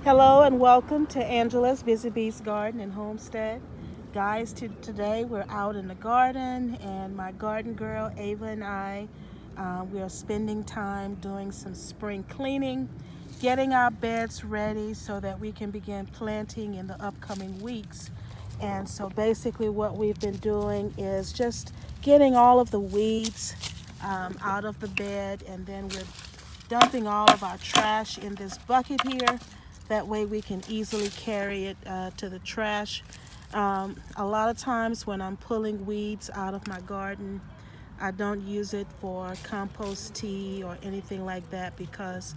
Hello and welcome to Angela's Busy Bees Garden and Homestead. Guys, today we're out in the garden and my garden girl Ava and I, we are spending time doing some spring cleaning, getting our beds ready so that we can begin planting in the upcoming weeks. And so basically what we've been doing is just getting all of the weeds out of the bed, and then we're dumping all of our trash in this bucket here. That way we can easily carry it to the trash. A lot of times when I'm pulling weeds out of my garden, I don't use it for compost tea or anything like that because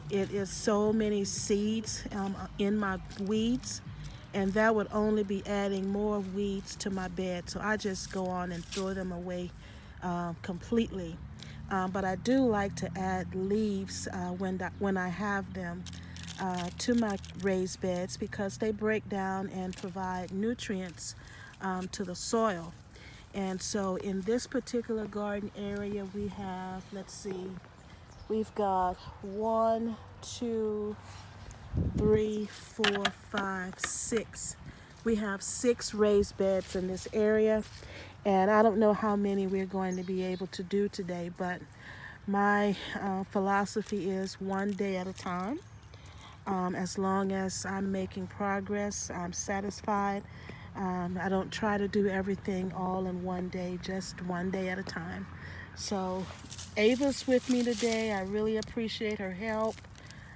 it is so many seeds in my weeds, and that would only be adding more weeds to my bed. So I just go on and throw them away completely. But I do like to add leaves when I have them to my raised beds because they break down and provide nutrients to the soil. And so in this particular garden area, we have, let's see, we've got 1, 2, 3, 4, 5, 6. We have 6 raised beds in this area, and I don't know how many we're going to be able to do today, but my philosophy is one day at a time. As long as I'm making progress, I'm satisfied. I don't try to do everything all in one day, just one day at a time. So Ava's with me today. I really appreciate her help.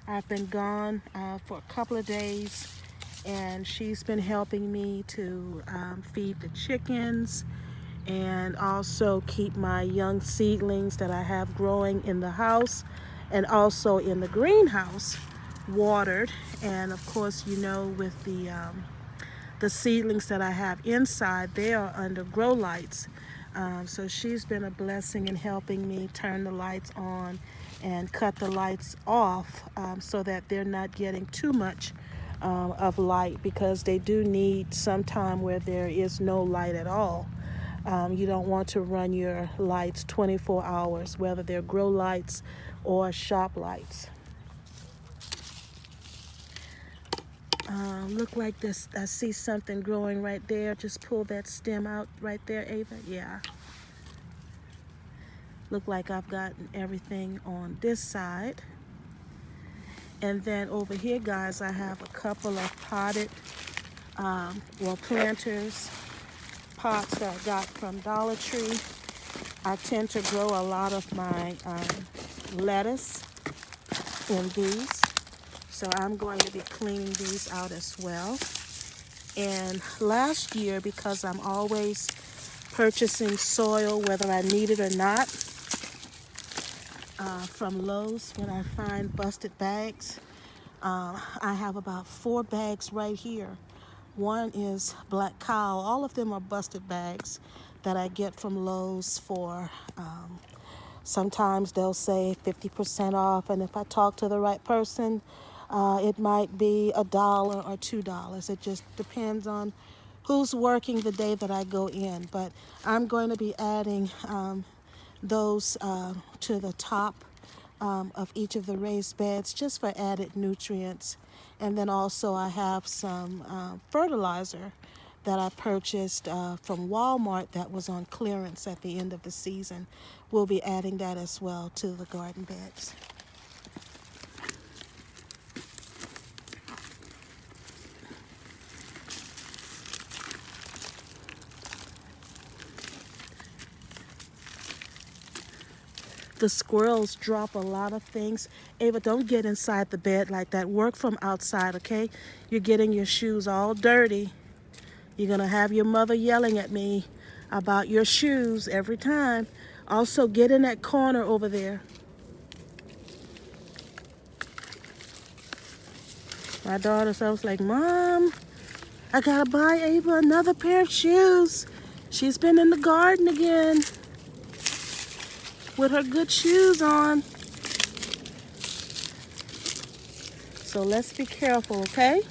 I've been gone for a couple of days, and she's been helping me to feed the chickens and also keep my young seedlings that I have growing in the house and also in the greenhouse watered. And of course, you know, with the seedlings that I have inside, they are under grow lights. So she's been a blessing in helping me turn the lights on and cut the lights off so that they're not getting too much of light, because they do need some time where there is no light at all. You don't want to run your lights 24 hours, whether they're grow lights or shop lights. Look like this. I see something growing right there. Just pull that stem out right there, Ava. Yeah. Look like I've gotten everything on this side. And then over here, guys, I have a couple of potted, planters, pots that I got from Dollar Tree. I tend to grow a lot of my lettuce in these. So I'm going to be cleaning these out as well. And last year, because I'm always purchasing soil, whether I need it or not, from Lowe's when I find busted bags, I have about 4 bags right here. One is Black Cow. All of them are busted bags that I get from Lowe's for, sometimes they'll say 50% off. And if I talk to the right person, it might be $1 or $2. It just depends on who's working the day that I go in. But I'm going to be adding those to the top of each of the raised beds just for added nutrients. And then also I have some fertilizer that I purchased from Walmart that was on clearance at the end of the season. We'll be adding that as well to the garden beds. The squirrels drop a lot of things. Ava, don't get inside the bed like that. Work from outside, okay? You're getting your shoes all dirty. You're going to have your mother yelling at me about your shoes every time. Also, get in that corner over there. My daughter's I was like, Mom, I got to buy Ava another pair of shoes. She's been in the garden again with her good shoes on. So let's be careful, okay?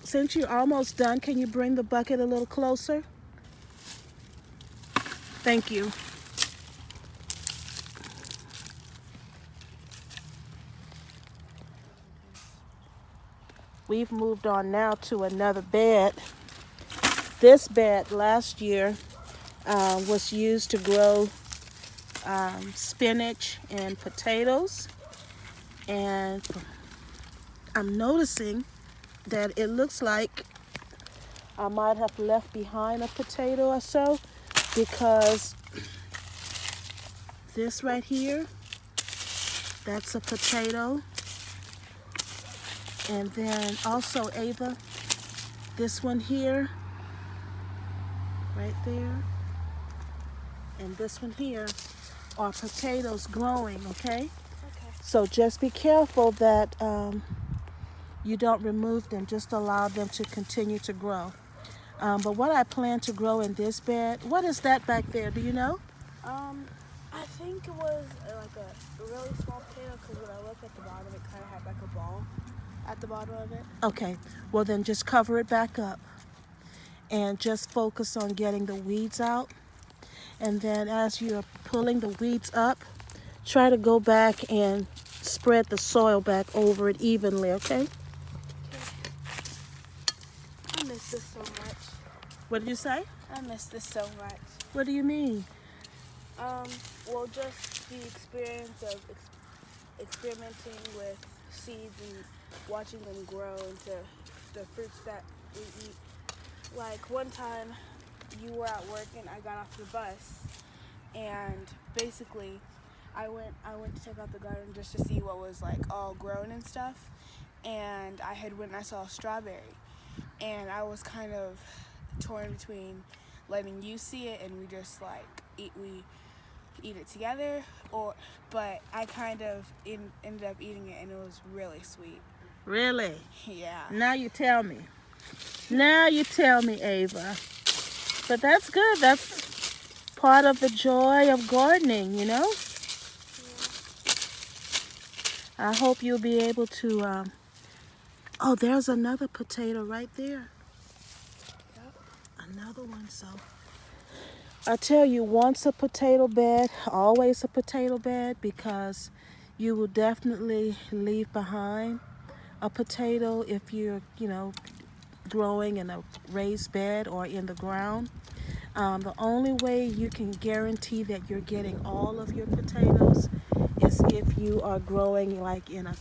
Since you're almost done, can you bring the bucket a little closer? Thank you. we've moved on now to another bed. This bed last year was used to grow spinach and potatoes. And I'm noticing that it looks like I might have left behind a potato or so, because this right here, that's a potato. And then also, Ava, this one here, right there, and this one here are potatoes growing, okay? Okay. So just be careful that you don't remove them. Just allow them to continue to grow. But what I plan to grow in this bed, what is that back there? Do you know? I think it was like a really small potato, because when I looked at the bottom, it kind of had like a ball at the bottom of it. Okay, well then just cover it back up and just focus on getting the weeds out. And then as you're pulling the weeds up, try to go back and spread the soil back over it evenly, okay? I miss this so much. What did you say? I miss this so much. What do you mean? Well, just the experience of experimenting with seeds and watching them grow into the fruits that we eat. Like one time, you were at work and I got off the bus, and basically, I went to check out the garden just to see what was like all grown and stuff. And I saw a strawberry, and I was kind of torn between letting you see it and we just like eat it together, but I kind of ended up eating it, and it was really sweet. Really? Yeah. Now you tell me. Now you tell me, Ava. But that's good. That's part of the joy of gardening, you know? I hope you'll be able to, oh, there's another potato right there. Yep. Another one, so. I tell you, once a potato bed, always a potato bed, because you will definitely leave behind a potato if you're, growing in a raised bed or in the ground. The only way you can guarantee that you're getting all of your potatoes is if you are growing like in a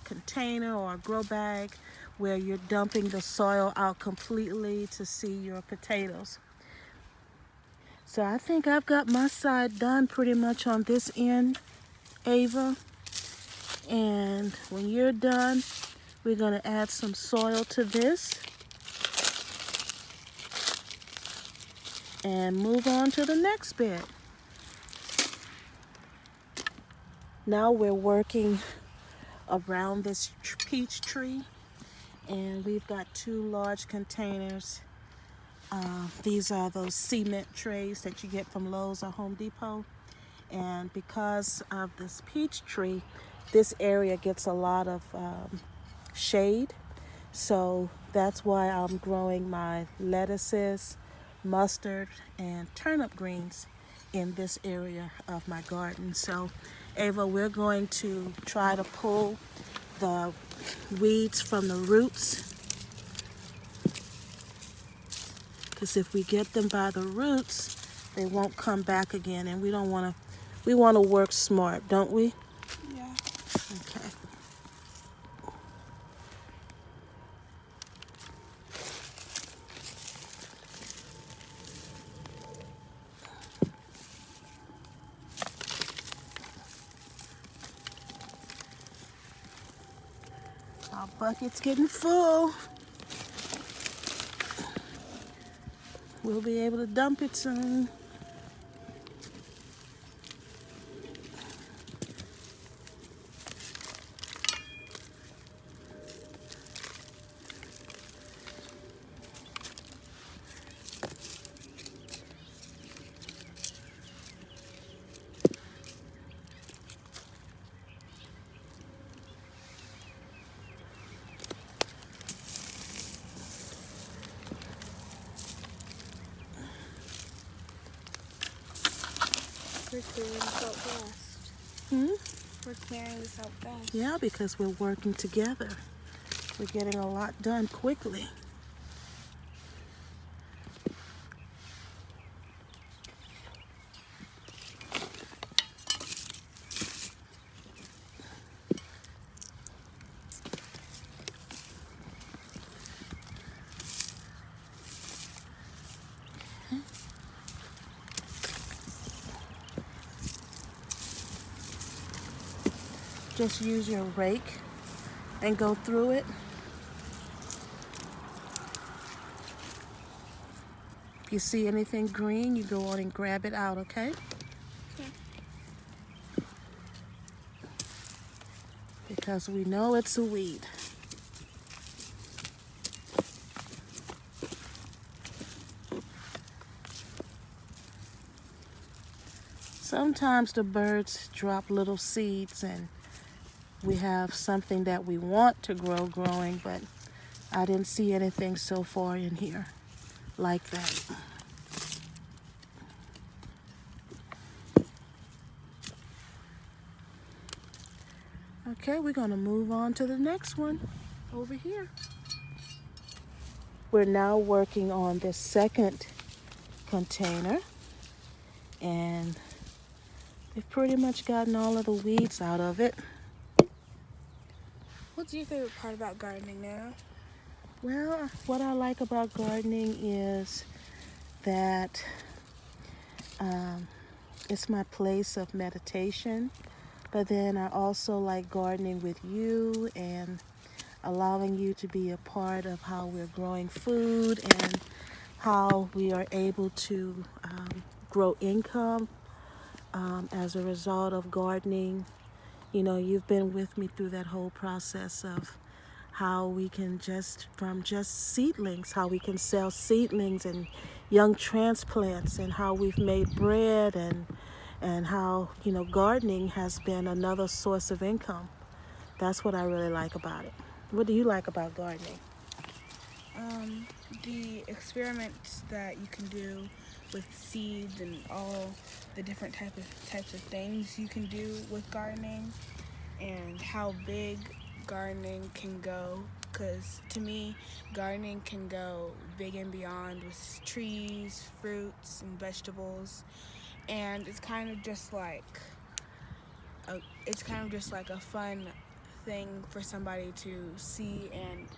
container or a grow bag where you're dumping the soil out completely to see your potatoes. So I think I've got my side done pretty much on this end, Ava. And when you're done, we're going to add some soil to this and move on to the next bed. Now we're working around this peach tree, and we've got 2 large containers. These are those cement trays that you get from Lowe's or Home Depot. And because of this peach tree, this area gets a lot of shade. So that's why I'm growing my lettuces, mustard, and turnip greens in this area of my garden. So Ava, we're going to try to pull the weeds from the roots, because if we get them by the roots, they won't come back again, and we want to work smart, don't we? Yeah. Okay. Our bucket's getting full. We'll be able to dump it soon. We're clearing this out fast. Hmm? We're clearing this out fast. Yeah, because we're working together. We're getting a lot done quickly. Just use your rake and go through it. If you see anything green, you go on and grab it out, okay? Okay. Because we know it's a weed. Sometimes the birds drop little seeds and we have something that we want to grow growing, but I didn't see anything so far in here like that. Okay, we're gonna move on to the next one over here. We're now working on this second container, and we've pretty much gotten all of the weeds out of it. What's your favorite part about gardening now? Well, what I like about gardening is that it's my place of meditation, but then I also like gardening with you and allowing you to be a part of how we're growing food and how we are able to grow income as a result of gardening. You know, you've been with me through that whole process of how we can from just seedlings, how we can sell seedlings and young transplants, and how we've made bread, and how, you know, gardening has been another source of income. That's what I really like about it. What do you like about gardening? The experiments that you can do with seeds and all the different types of things you can do with gardening, and how big gardening can go. Because to me, gardening can go big and beyond with trees, fruits, and vegetables, and it's kind of just like a fun thing for somebody to see and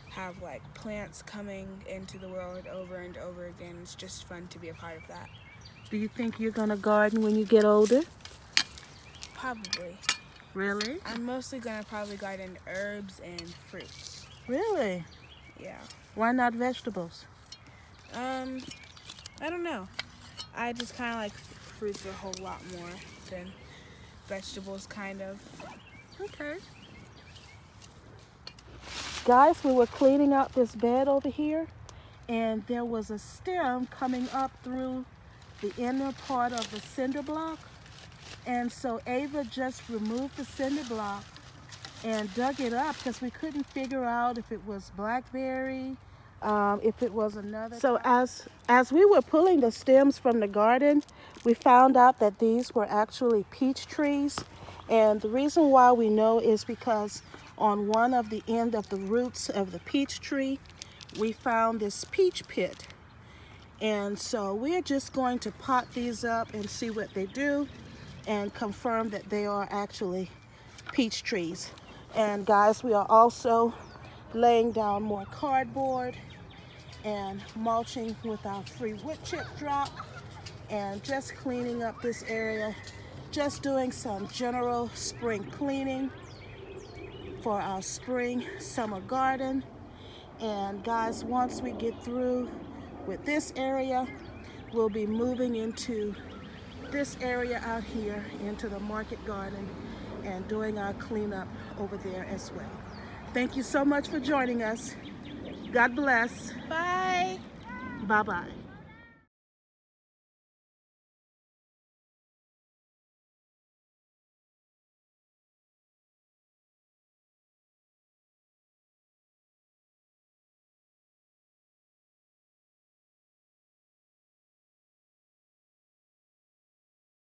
have, like, plants coming into the world over and over again. It's just fun to be a part of that. Do you think you're gonna garden when you get older? Probably. Really? I'm mostly gonna probably garden herbs and fruits. Really? Yeah. Why not vegetables? I don't know. I just kind of like fruits a whole lot more than vegetables, kind of. Okay. Guys, we were cleaning up this bed over here, and there was a stem coming up through the inner part of the cinder block. And so Ava just removed the cinder block and dug it up because we couldn't figure out if it was blackberry, if it was another. So as we were pulling the stems from the garden, we found out that these were actually peach trees. And the reason why we know is because on one of the end of the roots of the peach tree, we found this peach pit. And so we're just going to pot these up and see what they do and confirm that they are actually peach trees. And guys, we are also laying down more cardboard and mulching with our free wood chip drop, and just cleaning up this area, just doing some general spring cleaning for our spring summer garden. And guys, once we get through with this area, we'll be moving into this area out here into the market garden and doing our cleanup over there as well. Thank you so much for joining us. God bless. Bye. Bye-bye.